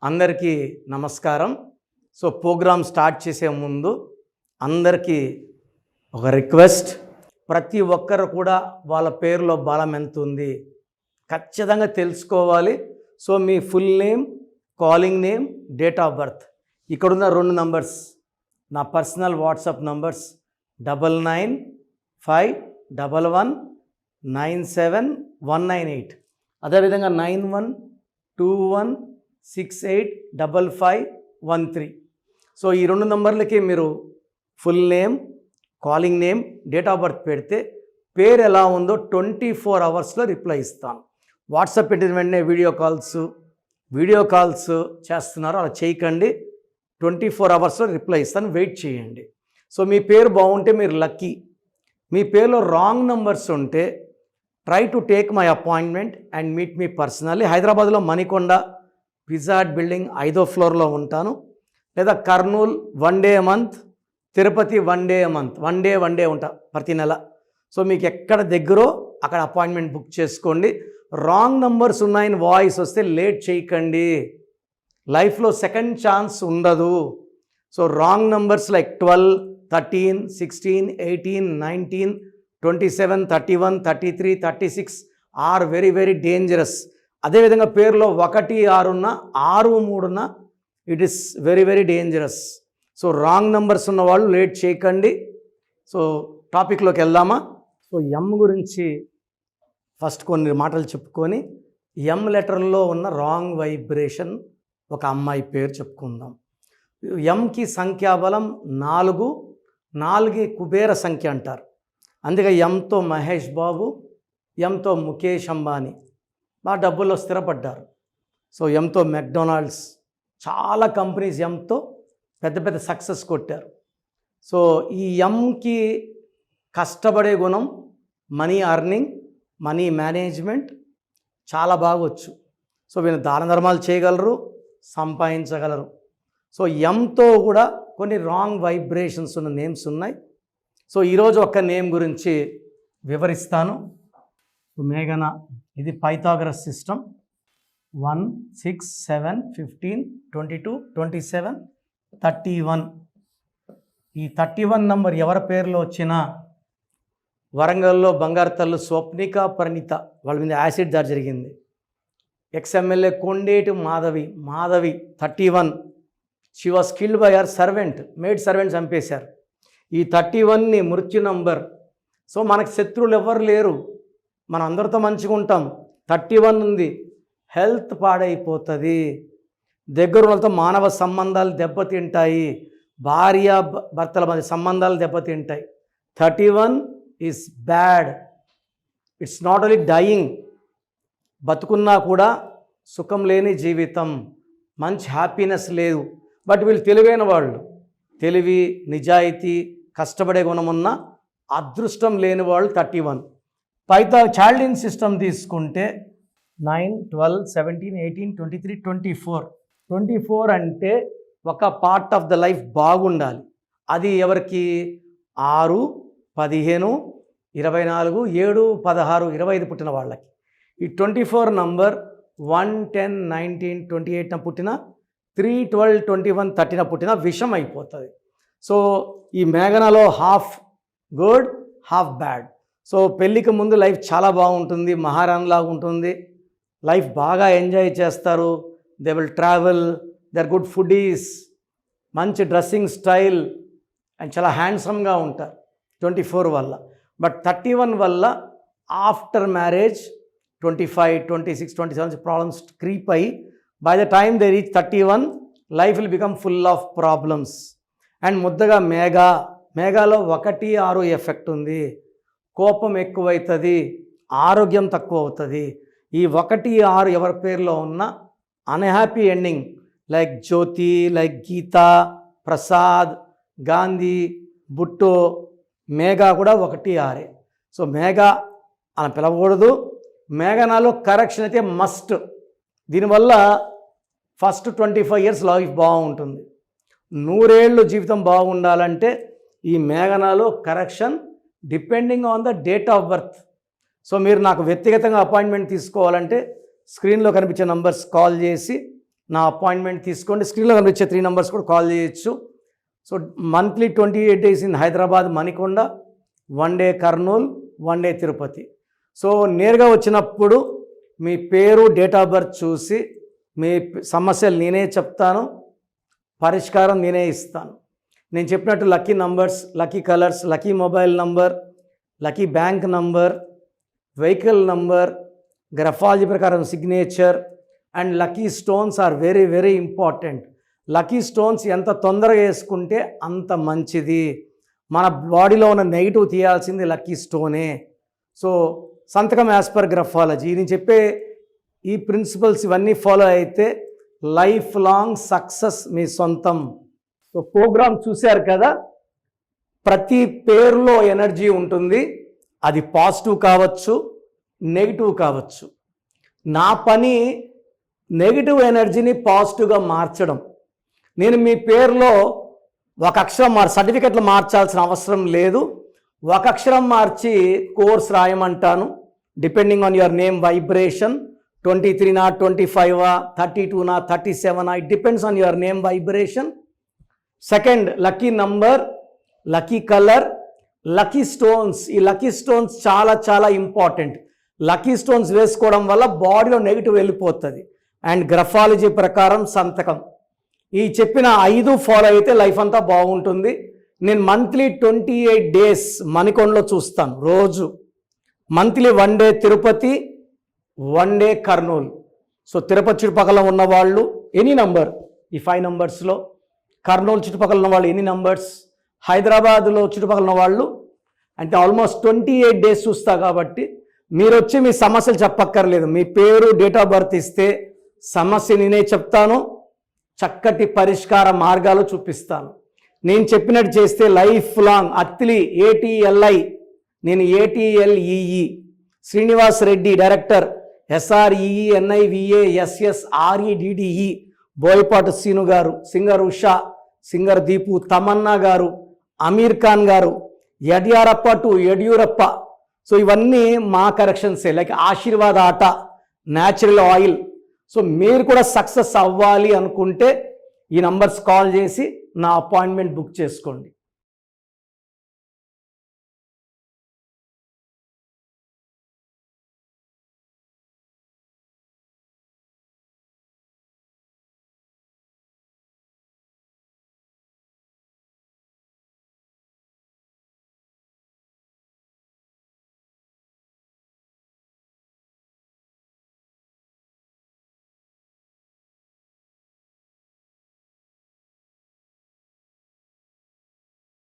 అందరికీ నమస్కారం. So programme start చేసే ముందు అందరికీ ఒక రిక్వెస్ట్, ప్రతి ఒక్కరు కూడా వాళ్ళ పేరులో బలం ఎంత ఉంది ఖచ్చితంగా తెలుసుకోవాలి. So me full name, calling name, date of birth, ఇక్కడున్న 2 నంబర్స్ నా పర్సనల్ వాట్సాప్ నంబర్స్ 9951197198, అదేవిధంగా 9121685513. సో ఈ 2 నంబర్లకి మీరు full name, calling name, date of birth పెడితే పేరు ఎలా ఉందో 24 అవర్స్లో రిప్లై ఇస్తాను. వాట్సాప్ పెట్టిన వెంటనే వీడియో కాల్స్ చేస్తున్నారు, అలా చేయకండి. 24 అవర్స్లో రిప్లై ఇస్తాను, వెయిట్ చేయండి. సో మీ పేరు బాగుంటే మీరు లక్కీ. మీ పేరులో రాంగ్ నంబర్స్ ఉంటే try to take my appointment and meet me personally. హైదరాబాద్లో మణికొండ పిజ్జా హట్ బిల్డింగ్ 5వ ఫ్లోర్లో ఉంటాను, లేదా Kurnool 1 day month, Tirupati 1 day month, 1 day ఉంటా ప్రతి నెల. సో మీకు ఎక్కడ దగ్గరో అక్కడ అపాయింట్మెంట్ బుక్ చేసుకోండి. రాంగ్ నంబర్స్ ఉన్నాయని వాయిస్ వస్తే లేట్ చేయకండి, లైఫ్లో సెకండ్ ఛాన్స్ ఉండదు. So wrong numbers like 12, 13, 16, 18, 19, 27, 31, 33, 36 are very very dangerous. అదేవిధంగా పేరులో 1, 6 ఉన్న, 6, 3 ఉన్న, it is very very dangerous. So wrong numbers ఉన్న వాళ్ళు లేట్ చేయకండి. సో టాపిక్లోకి వెళ్దామా? సో ఎం గురించి ఫస్ట్ కొన్ని మాటలు చెప్పుకొని, ఎం లెటర్లో ఉన్న రాంగ్ వైబ్రేషన్ ఒక అమ్మాయి పేరు చెప్పుకుందాం. ఎంకి సంఖ్యాబలం 4, 4 కుబేర సంఖ్య అంటారు. అందుకే ఎంతో మహేష్ బాబు, ఎంతో ముఖేష్ అంబానీ బాగా డబ్బుల్లో స్థిరపడ్డారు. సో ఎంతో మెక్డొనాల్డ్స్, చాలా కంపెనీస్ ఎంతో పెద్ద పెద్ద సక్సెస్ కొట్టారు. సో ఈ ఎంకి కష్టపడే గుణం, మనీ అర్నింగ్, మనీ మేనేజ్మెంట్ చాలా బాగొచ్చు. సో వీళ్ళు దాన ధర్మాలు చేయగలరు, సంపాదించగలరు. సో ఎంతో కూడా కొన్ని రాంగ్ వైబ్రేషన్స్ ఉన్న నేమ్స్ ఉన్నాయి. సో ఈరోజు ఒక్క నేమ్ గురించి వివరిస్తాను. మేఘనా, ఇది పైథాగరస్ సిస్టమ్. 1, 6, 7, 15, 22, 27, 31. ఈ 31 నంబర్ ఎవరి పేరులో వచ్చినా, వరంగల్లో బంగారు తల్లు స్వప్నిక పరిణిత వాళ్ళ మీద యాసిడ్ దాడి జరిగింది. Ex-MLA Kondeti Madhavi 31, she was killed by her servant, made servant చంపేశారు. ఈ 31ని మృత్యు నంబర్. సో మనకు శత్రువులు ఎవరు లేరు, మనం అందరితో మంచిగా ఉంటాం. 31 ఉంది, హెల్త్ పాడైపోతుంది, దగ్గర వాళ్ళతో మానవ సంబంధాలు దెబ్బతింటాయి, భార్య భర్తల మధ్య సంబంధాలు దెబ్బతింటాయి. 31 is bad. It's not only dying, బతుకున్నా కూడా సుఖం లేని జీవితం, మంచి హ్యాపీనెస్ లేదు. బట్ వీళ్ళు తెలివైన వాళ్ళు, తెలివి, నిజాయితీ, కష్టపడే గుణం ఉన్న, అదృష్టం లేని వాళ్ళు 31. చాల్డిన్ సిస్టమ్ తీసుకుంటే 9, 12, 17, 18, 23, 24. 24 అంటే ఒక పార్ట్ ఆఫ్ ద లైఫ్ బాగుండాలి. అది ఎవరికి? 6, 15, 24, 7, 16, 25 పుట్టిన వాళ్ళకి. ఈ 24 నంబర్ 1, 10, 19, 28న పుట్టిన, 3, 12, 21, 30న పుట్టిన విషం అయిపోతుంది. సో ఈ మేఘనాలో half good, half bad. So పెళ్ళికి ముందు లైఫ్ చాలా బాగుంటుంది, మహారాణిలాగా ఉంటుంది, లైఫ్ బాగా ఎంజాయ్ చేస్తారు. They will travel, they are good foodies, మంచి డ్రెస్సింగ్ స్టైల్ అండ్ చాలా హ్యాండ్సమ్గా ఉంటారు 24 వల్ల. బట్ 31 వల్ల ఆఫ్టర్ మ్యారేజ్ 25, 26, 27 ప్రాబ్లమ్స్ క్రీప్ అయ్యి, by the time they reach 31 life will become full of problems. And ముద్దగా మేఘాలో 1, 6 ఎఫెక్ట్ ఉంది. కోపం ఎక్కువవుతుంది, ఆరోగ్యం తక్కువ అవుతుంది. ఈ 1, 6 ఎవరి పేరులో ఉన్న unhappy ending, like Jyoti, like Geeta, Prasad, Gandhi, Bhutto, Megha కూడా 1, 6. సో మేఘా అని పిలవకూడదు. మేఘనాలో కరెక్షన్ అయితే మస్ట్. దీనివల్ల ఫస్ట్ 25 ఇయర్స్ లైఫ్ బాగుంటుంది. 100 ఏళ్ళు జీవితం బాగుండాలంటే ఈ మేఘనాలో కరెక్షన్ depending on the date of birth. So మీరు నాకు వ్యక్తిగతంగా అపాయింట్మెంట్ తీసుకోవాలంటే స్క్రీన్లో కనిపించే నంబర్స్ కాల్ చేసి నా అపాయింట్మెంట్ తీసుకోండి. స్క్రీన్లో కనిపించే 3 నెంబర్స్ కూడా కాల్ చేయొచ్చు. So monthly 28 days in Hyderabad Manikonda, 1 day Kurnool, 1 day Tirupati. So నేరుగా వచ్చినప్పుడు మీ పేరు, డేట్ ఆఫ్ బర్త్ చూసి మీ సమస్యలు నేనే చెప్తాను, పరిష్కారం నేనే ఇస్తాను. నేను చెప్పినట్టు lucky numbers, lucky colours, lucky mobile number, lucky bank number, vehicle number, graphology ప్రకారం signature and lucky stones are very very important. Lucky stones ఎంత తొందరగా వేసుకుంటే అంత మంచిది. మన బాడీలో ఉన్న నెగిటివ్ తీయాల్సింది లక్కీ స్టోనే. సో సంతకం యాజ్ పర్ గ్రఫాలజీ. నేను చెప్పే ఈ ప్రిన్సిపల్స్ ఇవన్నీ ఫాలో అయితే లైఫ్ లాంగ్ సక్సెస్ మీ సొంతం. సో ప్రోగ్రామ్ చూశారు కదా, ప్రతి పేరులో ఎనర్జీ ఉంటుంది. అది పాజిటివ్ కావచ్చు, నెగిటివ్ కావచ్చు. నా పని నెగిటివ్ ఎనర్జీని పాజిటివ్గా మార్చడం. నేను మీ పేరులో ఒక అక్షరం సర్టిఫికెట్లు మార్చాల్సిన అవసరం లేదు. ఒక అక్షరం మార్చి కోర్స్ రాయమంటాను. Depending on your name vibration, 23 or 25, 32 or 37, it depends on your name vibration. Second, lucky number, lucky color, lucky stones. ఈ లక్కీ స్టోన్స్ చాలా చాలా ఇంపార్టెంట్. లక్కీ స్టోన్స్ వేసుకోవడం వల్ల బాడీలో నెగిటివ్ వెళ్ళిపోతుంది. అండ్ గ్రఫాలజీ ప్రకారం సంతకం. ఈ చెప్పిన 5 ఫాలో అయితే లైఫ్ అంతా బాగుంటుంది. నేను మంత్లీ 28 days మణికొండలో చూస్తాను రోజు. Monthly 1 day Tirupati, 1 day Kurnool. So Tirupati చుట్టుపక్కల ఉన్న వాళ్ళు ఎనీ నంబర్, ఈ 5 numbers-లో, కర్నూలు చుట్టుపక్కల ఉన్న వాళ్ళు ఎనీ నంబర్స్, హైదరాబాద్లో చుట్టుపక్కల ఉన్న వాళ్ళు అంటే ఆల్మోస్ట్ 28 days చూస్తా. కాబట్టి మీరు వచ్చి మీ సమస్యలు చెప్పక్కర్లేదు. మీ పేరు, డేట్ ఆఫ్ బర్త్ ఇస్తే సమస్య నేనే చెప్తాను, చక్కటి పరిష్కార మార్గాలు చూపిస్తాను. నేను చెప్పినట్టు చేస్తే లైఫ్ లాంగ్. అత్తిలి ATLI, నేను ATLEE, Srinivas Reddy director, SREENIVASSREDDE, Boyapati Seenu garu, singer Usha, singer Deepu, Tamannaah garu, Aamir Khan గారు, యడ్యూరప్ప. సో ఇవన్నీ మా కరెక్షన్సే. లైక్ ఆశీర్వాద్ ఆట, న్యాచురల్ ఆయిల్. సో మీరు కూడా సక్సెస్ అవ్వాలి అనుకుంటే ఈ నంబర్స్ కాల్ చేసి నా అపాయింట్మెంట్ బుక్ చేసుకోండి.